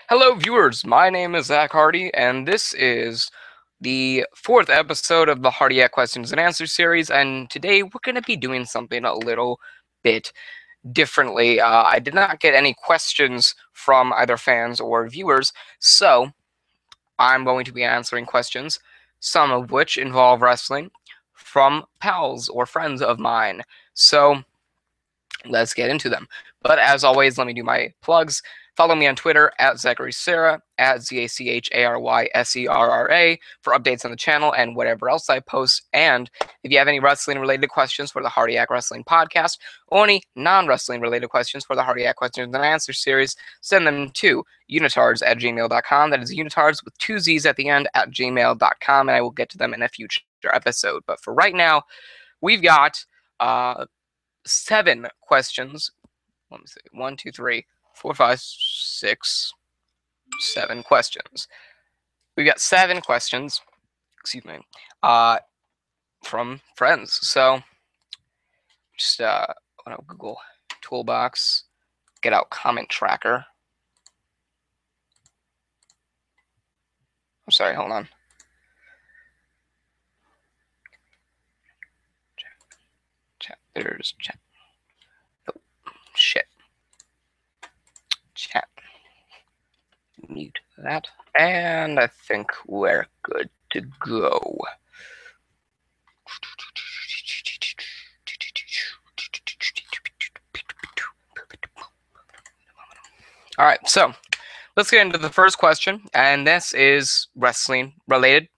Hello, viewers. My name is Zach Hardy, and this is the fourth episode of the Hardyac Questions and Answers series. And today we're going to be doing something a little bit differently. I did not get any questions from either fans or viewers, so I'm going to be answering questions, some of which involve wrestling, from pals or friends of mine. So let's get into them. But as always, let me do my plugs. Follow me on Twitter at Zachary Serra, at ZACHARYSERRA, for updates on the channel and whatever else I post. And if you have any wrestling related questions for the Hardyac Wrestling Podcast, or any non-wrestling related questions for the Hardyac Questions and Answers series, send them to unitards@gmail.com. That is unitards with two Z's at the end at gmail.com, and I will get to them in a future episode. But for right now, we've got 7 questions. Let me see. 1, 2, 3, 4, 5, 6, 7 questions. We've got 7 questions, excuse me, from friends. So just Google Toolbox, get out comment tracker. I'm sorry, hold on. Chat. There's chat. Oh, shit. Chat. Mute that. And I think we're good to go. All right, so let's get into the first question, and this is wrestling related.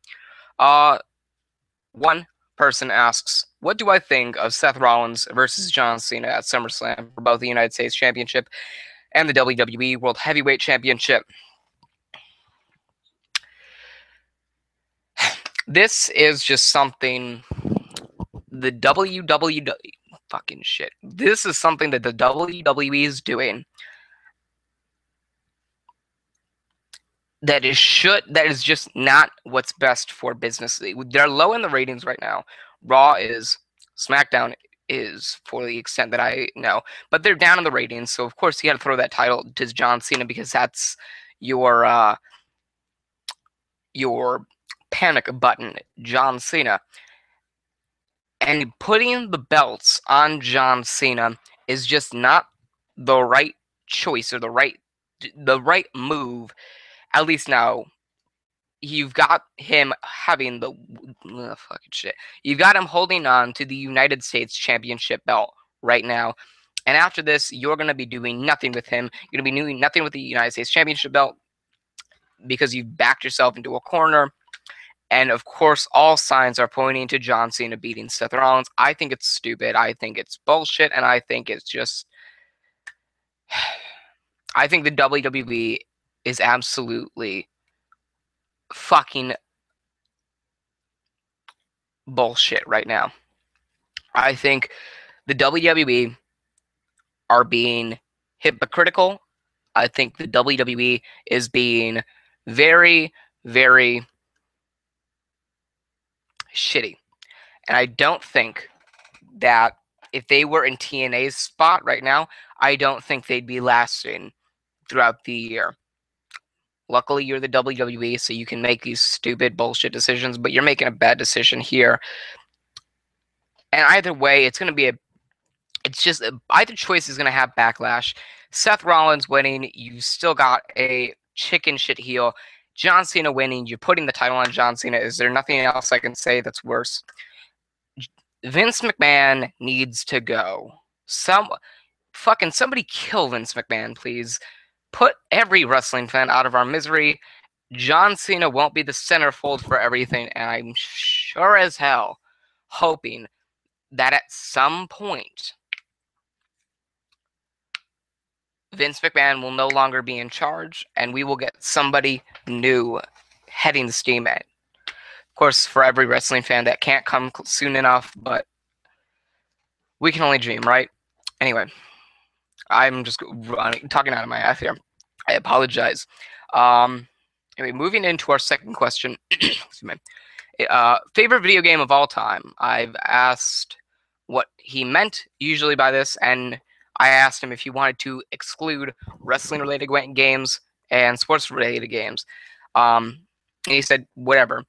One person asks, what do I think of Seth Rollins versus John Cena at SummerSlam for both the United States Championship and the WWE World Heavyweight Championship? This is just something the WWE fucking shit. This is something that the WWE is doing that is just not what's best for business. They're low in the ratings right now. Raw is, SmackDown is, for the extent that I know, but they're down in the ratings. So of course you got to throw that title to John Cena because that's your panic button, John Cena. And putting the belts on John Cena is just not the right choice or the right move. At least now, you've got him having the fucking shit. You've got him holding on to the United States Championship belt right now. And after this, you're going to be doing nothing with him. You're going to be doing nothing with the United States Championship belt because you've backed yourself into a corner. And of course, all signs are pointing to John Cena beating Seth Rollins. I think it's stupid. I think it's bullshit. And I think it's just... I think the WWE is absolutely fucking bullshit right now. I think the WWE are being hypocritical. I think the WWE is being very, very shitty. And I don't think that if they were in TNA's spot right now, I don't think they'd be lasting throughout the year. Luckily, you're the WWE, so you can make these stupid bullshit decisions, but you're making a bad decision here. And either way, it's going to be either choice is going to have backlash. Seth Rollins winning, you still got a chicken shit heel. John Cena winning, you're putting the title on John Cena. Is there nothing else I can say that's worse? Vince McMahon needs to go. Somebody kill Vince McMahon, please. Put every wrestling fan out of our misery. John Cena won't be the centerfold for everything, and I'm sure as hell hoping that at some point Vince McMahon will no longer be in charge, and we will get somebody new heading the steam at. Of course, for every wrestling fan, that can't come soon enough, but we can only dream, right? Anyway, I'm just talking out of my ass here. I apologize. Anyway, moving into our second question. Excuse me. Favorite video game of all time. I've asked what he meant usually by this, and I asked him if he wanted to exclude wrestling-related games, and sports-related games. And he said, whatever.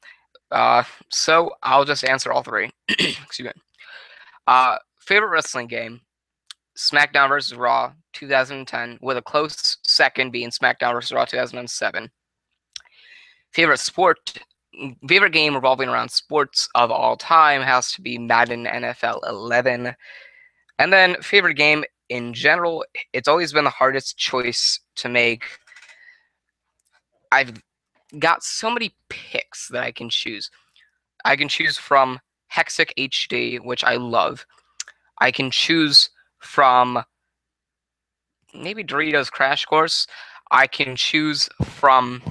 So I'll just answer all three. Excuse me. Favorite wrestling game? SmackDown vs. Raw 2010, with a close second being SmackDown vs. Raw 2007. Favorite game revolving around sports of all time has to be Madden NFL 11. And then favorite game in general, it's always been the hardest choice to make. I've got so many picks that I can choose. I can choose from Hexac HD, which I love. I can choose from maybe Doritos Crash Course. I can choose from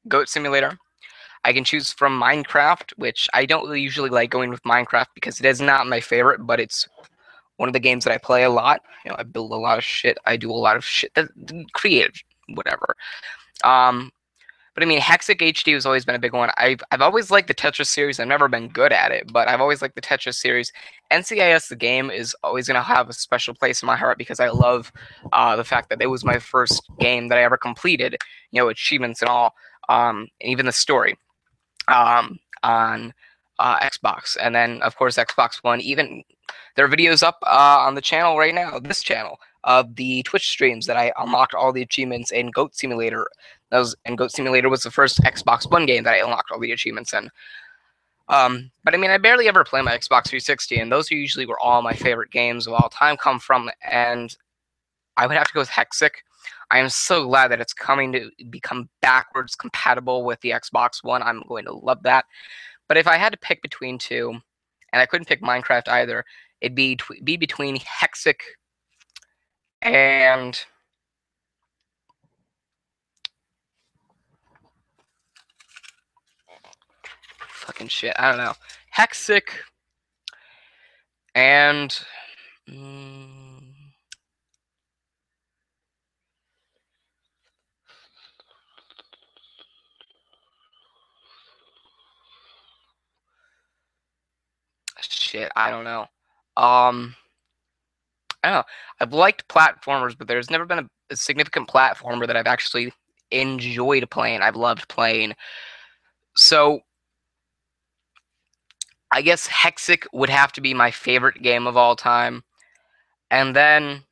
Goat Simulator. I can choose from Minecraft, which I don't really usually like going with Minecraft because it is not my favorite, but it's one of the games that I play a lot. I build a lot of shit. I do a lot of shit that creative, whatever. But I mean, Hexac HD has always been a big one. I've always liked the Tetris series. I've never been good at it, but I've always liked the Tetris series. NCIS, the game, is always going to have a special place in my heart because I love the fact that it was my first game that I ever completed, achievements and all, and even the story on Xbox. And then, of course, Xbox One. Even there are videos up on the channel right now, this channel, of the Twitch streams that I unlocked all the achievements in Goat Simulator. And Goat Simulator was the first Xbox One game that I unlocked all the achievements in. But I mean, I barely ever play my Xbox 360, and those are usually where all my favorite games of all time come from. And I would have to go with Hexac. I am so glad that it's coming to become backwards compatible with the Xbox One. I'm going to love that. But if I had to pick between two, and I couldn't pick Minecraft either, it'd be between Hexac and fucking shit. I don't know. Hexac and shit. I don't know. I don't know. I've liked platformers, but there's never been a significant platformer that I've actually enjoyed playing. I've loved playing. So I guess Hexac would have to be my favorite game of all time. And then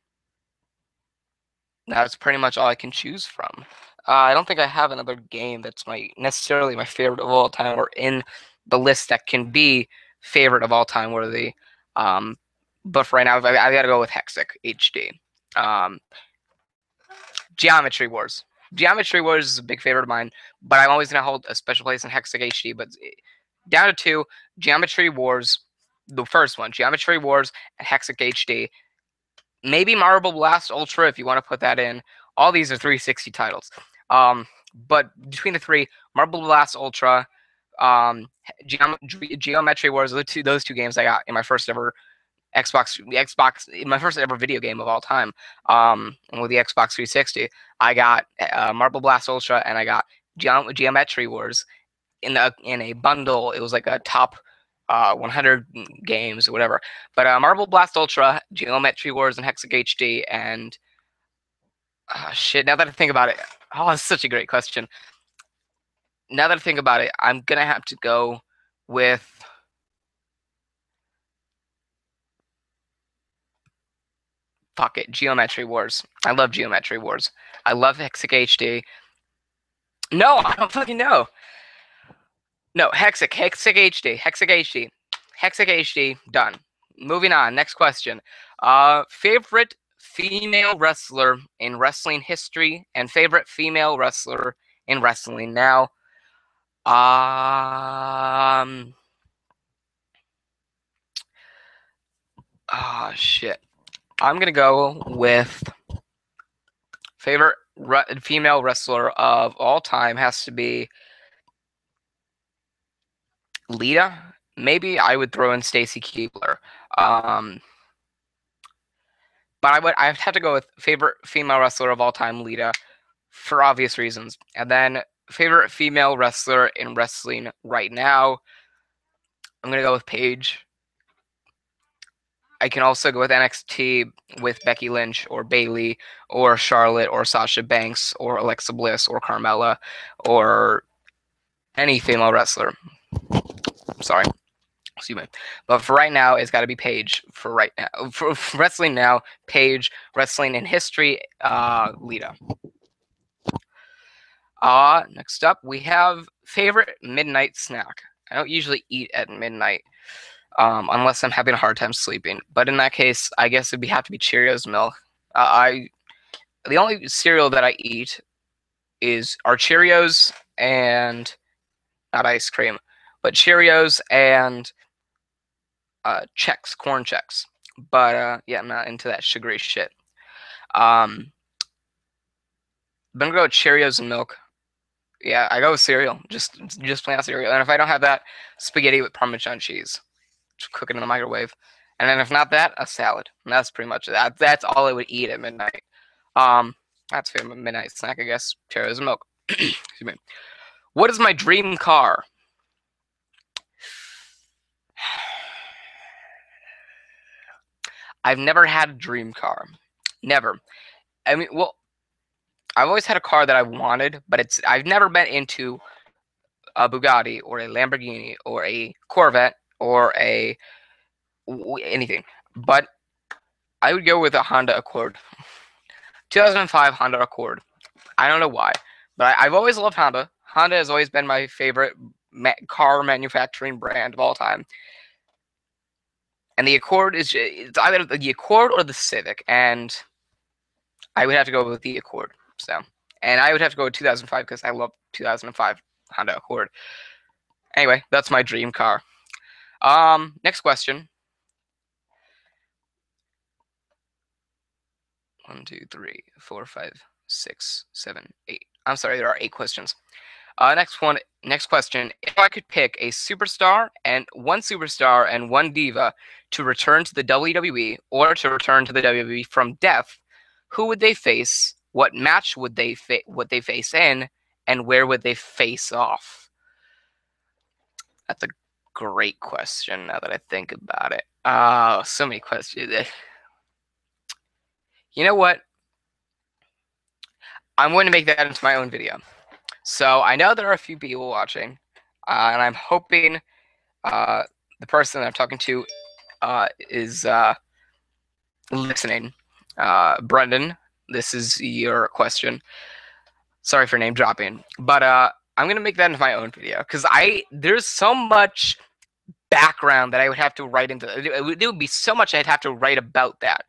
that's pretty much all I can choose from. I don't think I have another game that's necessarily my favorite of all time or in the list that can be favorite of all time worthy. But for right now, I got to go with Hexac HD. Geometry Wars. Geometry Wars is a big favorite of mine, but I'm always going to hold a special place in Hexac HD. But down to two, Geometry Wars, the first one, Geometry Wars and Hexac HD. Maybe Marble Blast Ultra if you want to put that in. All these are 360 titles. But between the three, Marble Blast Ultra, Geometry Wars, those two games I got in my first ever Xbox, my first ever video game of all time, with the Xbox 360. I got Marble Blast Ultra and I got Geometry Wars in a bundle. It was like a top 100 games or whatever. But Marble Blast Ultra, Geometry Wars, and Hexac HD, and shit. Now that I think about it, that's such a great question. Now that I think about it, I'm gonna have to go with fuck it, Geometry Wars. I love Geometry Wars. I love Hexac HD. No, I don't fucking know. No, Hexac HD, Hexac HD, done. Moving on, next question. Favorite female wrestler in wrestling history and favorite female wrestler in wrestling now. Shit. I'm gonna go with favorite female wrestler of all time has to be Lita. Maybe I would throw in Stacy Keibler. But I'd have to go with favorite female wrestler of all time, Lita, for obvious reasons. And then favorite female wrestler in wrestling right now, I'm gonna go with Paige. I can also go with NXT with Becky Lynch or Bayley or Charlotte or Sasha Banks or Alexa Bliss or Carmella or any female wrestler. Sorry. Excuse me. But for right now, it's got to be Paige. For right now, for wrestling now, Paige. Wrestling in history, Lita. Next up, we have favorite midnight snack. I don't usually eat at midnight, unless I'm having a hard time sleeping. But in that case, I guess it'd have to be Cheerios milk. The only cereal that I eat are Cheerios and not ice cream, but Cheerios and corn checks. But yeah, I'm not into that sugary shit. I'm gonna go with Cheerios and milk. Yeah, I go with cereal. Just plain out cereal. And if I don't have that, spaghetti with Parmesan cheese. Just cook it in the microwave. And then if not that, a salad. And that's pretty much that. That's all I would eat at midnight. That's a midnight snack, I guess. Cheerios and milk. Excuse me. What is my dream car? I've never had a dream car. Never. I mean, well, I've always had a car that I wanted, but I've never been into a Bugatti or a Lamborghini or a Corvette or anything. But I would go with a Honda Accord. 2005 Honda Accord. I don't know why, but I've always loved Honda. Honda has always been my favorite car manufacturing brand of all time. And the Accord it's either the Accord or the Civic, and I would have to go with the Accord. So, and I would have to go with 2005 because I love 2005 Honda Accord. Anyway, that's my dream car. Next question. 1, 2, 3, 4, 5, 6, 7, 8. I'm sorry, there are 8 questions. Next question. If I could pick a superstar and one diva to return to the WWE or to return to the WWE from death, who would they face? What match would they face in, and where would they face off? That's a great question. Now that I think about it, so many questions. You know what? I'm going to make that into my own video. So I know there are a few people watching, and I'm hoping the person that I'm talking to is listening. Brendan, this is your question. Sorry for name dropping, but I'm gonna make that into my own video because there's so much background that I would have to write into. There would be so much I'd have to write about that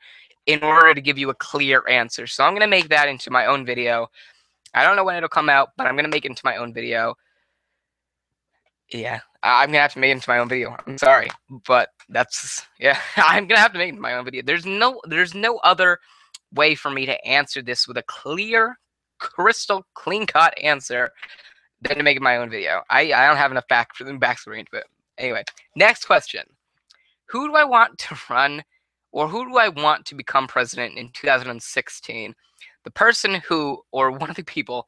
in order to give you a clear answer. So I'm gonna make that into my own video. I don't know when it'll come out, but I'm gonna make it into my own video. Yeah, I'm gonna have to make it into my own video. I'm sorry, but I'm gonna have to make it into my own video. There's no other way for me to answer this with a clear, crystal, clean-cut answer than to make it my own video. I don't have enough backstory into it. Anyway, next question: who do I want to run, or who do I want to become president in 2016? The person or one of the people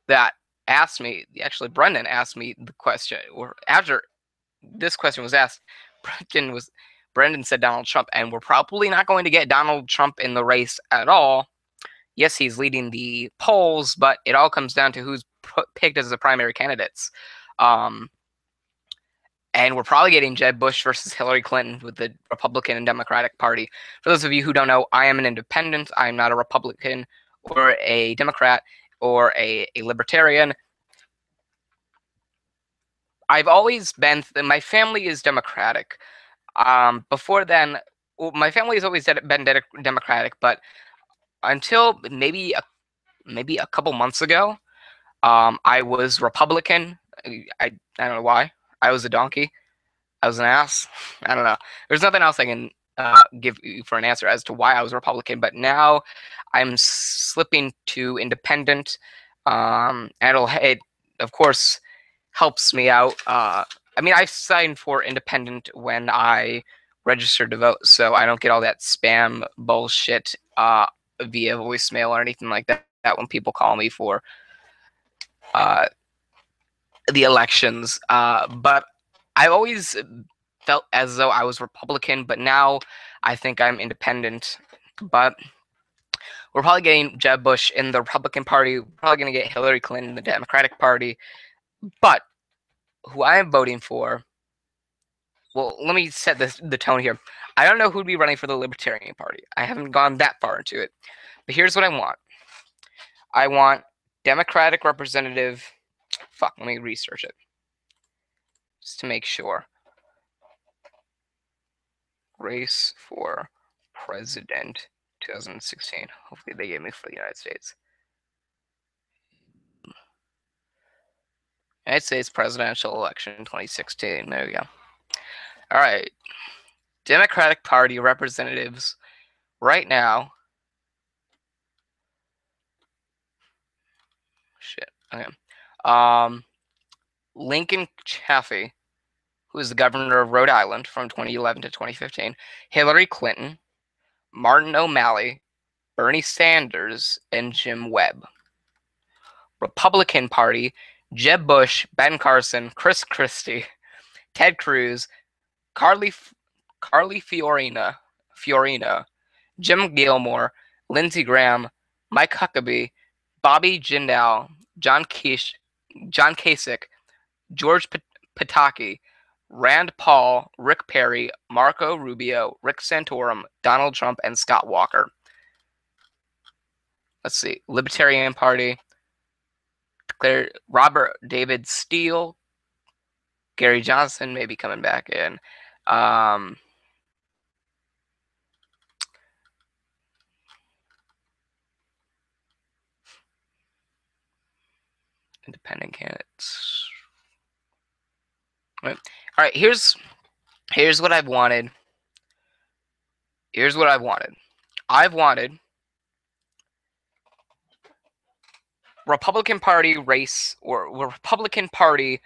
that asked me, actually Brendan asked me the question, or after this question was asked, Brendan said Donald Trump, and we're probably not going to get Donald Trump in the race at all. Yes, he's leading the polls, but it all comes down to who's picked as the primary candidates. And we're probably getting Jeb Bush versus Hillary Clinton with the Republican and Democratic Party. For those of you who don't know, I am an independent. I am not a Republican or a Democrat or a libertarian. I've always been, my family is Democratic. Before then, my family has always been Democratic, but until maybe a couple months ago, I was Republican. I don't know why. I was a donkey. I was an ass. I don't know. There's nothing else I can give you for an answer as to why I was Republican, but now I'm slipping to independent. And it of course helps me out. I mean, I signed for independent when I registered to vote, so I don't get all that spam bullshit via voicemail or anything like that when people call me for the elections. But I've always felt as though I was Republican, but now I think I'm independent, but we're probably getting Jeb Bush in the Republican Party. We're probably going to get Hillary Clinton in the Democratic Party. But who I am voting for, well, let me set the tone here. I don't know who'd be running for the Libertarian Party. I haven't gone that far into it. But here's what I want. I want Democratic Representative... Fuck, let me research it. Just to make sure. Race for President 2016. Hopefully they gave me for the United States. United States presidential election 2016. There we go. All right. Democratic Party representatives right now. Shit. Okay. Lincoln Chafee, who is the governor of Rhode Island from 2011 to 2015. Hillary Clinton, Martin O'Malley, Bernie Sanders, and Jim Webb. Republican Party, Jeb Bush, Ben Carson, Chris Christie, Ted Cruz, Carly Fiorina, Jim Gilmore, Lindsey Graham, Mike Huckabee, Bobby Jindal, John Kasich, George Pataki, Rand Paul, Rick Perry, Marco Rubio, Rick Santorum, Donald Trump, and Scott Walker. Let's see. Libertarian Party. Robert David Steele. Gary Johnson may be coming back in. Independent candidates. All right, here's what I've wanted. Here's what I've wanted. I've wanted Republican Party race or Republican Party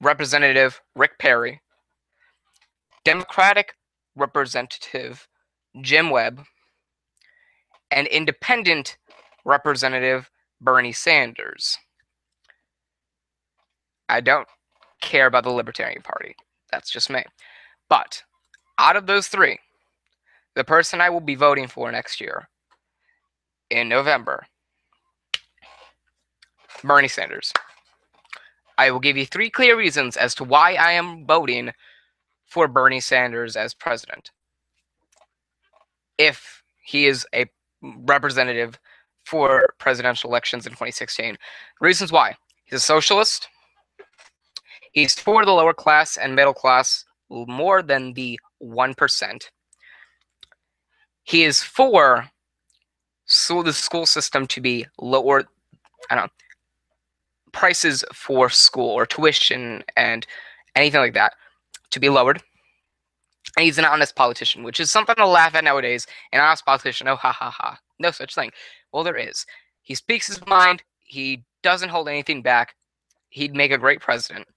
Representative Rick Perry, Democratic Representative Jim Webb, and Independent Representative Bernie Sanders. I don't care about the Libertarian Party. That's just me. But out of those three, the person I will be voting for next year in November, Bernie Sanders. I will give you 3 clear reasons as to why I am voting for Bernie Sanders as president. If he is a representative for presidential elections in 2016. Reasons why. He's a socialist. He's for the lower class and middle class more than the 1%. He is for the school system to be lower, prices for school or tuition and anything like that to be lowered. And he's an honest politician, which is something to laugh at nowadays. An honest politician, oh, ha, ha, ha. No such thing. Well, there is. He speaks his mind. He doesn't hold anything back. He'd make a great president.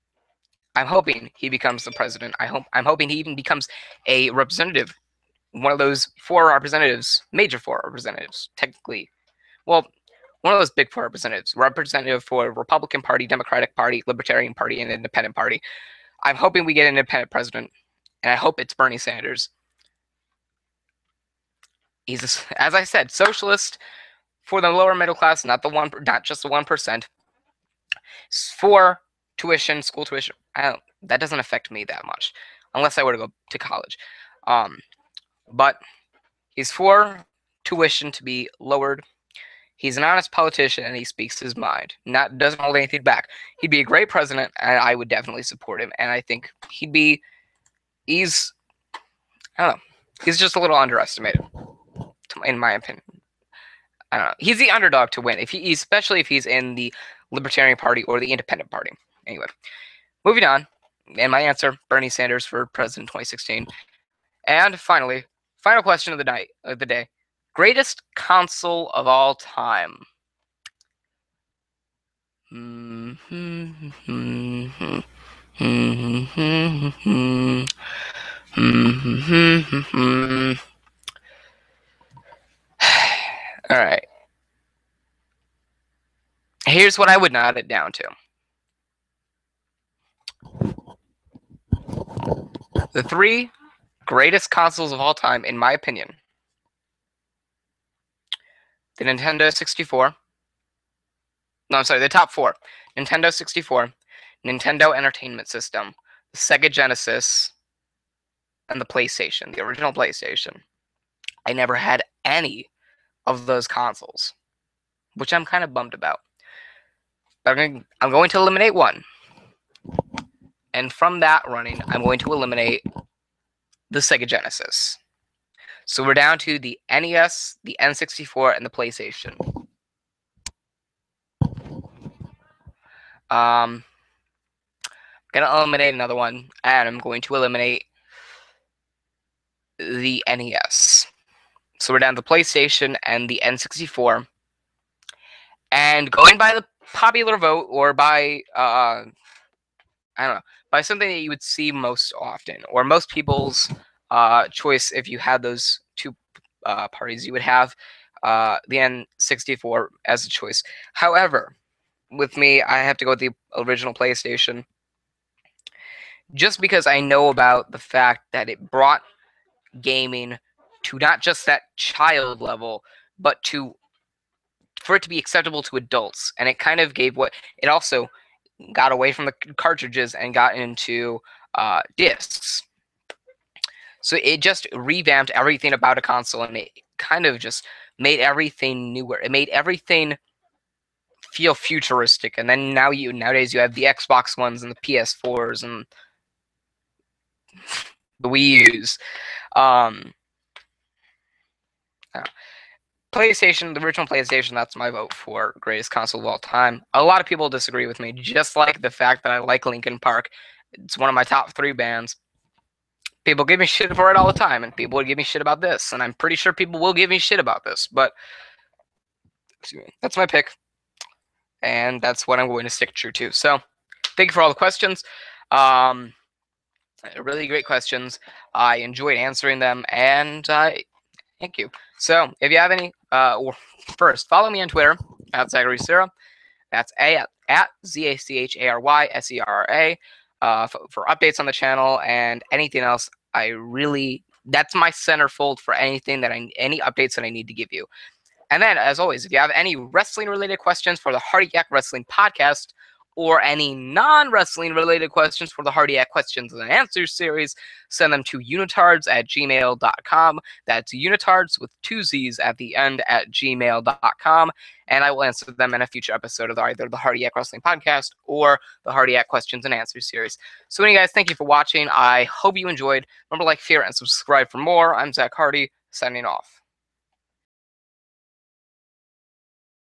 I'm hoping he becomes the president. I'm hoping he even becomes a representative. One of those 4 representatives, major 4 representatives, technically. Well, one of those big 4 representatives. Representative for Republican Party, Democratic Party, Libertarian Party, and Independent Party. I'm hoping we get an independent president. And I hope it's Bernie Sanders. He's, as I said, socialist for the lower middle class, not just the 1%. For tuition, school tuition. That doesn't affect me that much, unless I were to go to college. But he's for tuition to be lowered. He's an honest politician, and he speaks his mind. Doesn't hold anything back. He'd be a great president, and I would definitely support him. And I think he's just a little underestimated, in my opinion. I don't know. He's the underdog to win, especially if he's in the Libertarian Party or the Independent Party. Anyway, moving on. And my answer, Bernie Sanders for president 2016. And finally, final question of the day. Greatest console of all time. All right. Here's what I would narrow it down to. The 3 greatest consoles of all time, in my opinion. The Nintendo 64. No, I'm sorry, the top four. Nintendo 64, Nintendo Entertainment System, the Sega Genesis, and the PlayStation, the original PlayStation. I never had any of those consoles, which I'm kind of bummed about. But I'm going to eliminate one. And from that running, I'm going to eliminate the Sega Genesis. So we're down to the NES, the N64, and the PlayStation. I'm going to eliminate another one, and I'm going to eliminate the NES. So we're down to the PlayStation and the N64. And going by the popular vote, or by, I don't know, by something that you would see most often, or most people's choice if you had those two parties, you would have the N64 as a choice. However, with me, I have to go with the original PlayStation, just because I know about the fact that it brought gaming to not just that child level, but for it to be acceptable to adults. And it kind of gave it also got away from the cartridges and got into discs. So it just revamped everything about a console, and it kind of just made everything newer. It made everything feel futuristic. And then nowadays you have the Xbox Ones and the PS4s and the Wii U's. PlayStation, the original PlayStation, that's my vote for greatest console of all time. A lot of people disagree with me, just like the fact that I like Linkin Park. It's one of my top 3 bands. People give me shit for it all the time, and people would give me shit about this, and I'm pretty sure people will give me shit about this, but that's my pick, and that's what I'm going to stick true to. So, thank you for all the questions. Really great questions. I enjoyed answering them, and thank you. So, if you have any, first, follow me on Twitter, at Zachary Serra. That's at ZACHARYSERRA. For updates on the channel and anything else, that's my centerfold for any updates that I need to give you. And then, as always, if you have any wrestling-related questions for the Hardyac Wrestling Podcast, or any non-wrestling related questions for the Hardyac Questions and Answers series, send them to unitards@gmail.com. That's unitards with 2 Z's at the end at gmail.com, and I will answer them in a future episode of either the Hardyac Wrestling Podcast or the Hardyac Questions and Answers series. So anyway, guys, thank you for watching. I hope you enjoyed. Remember to like, share, and subscribe for more. I'm Zach Hardy, signing off.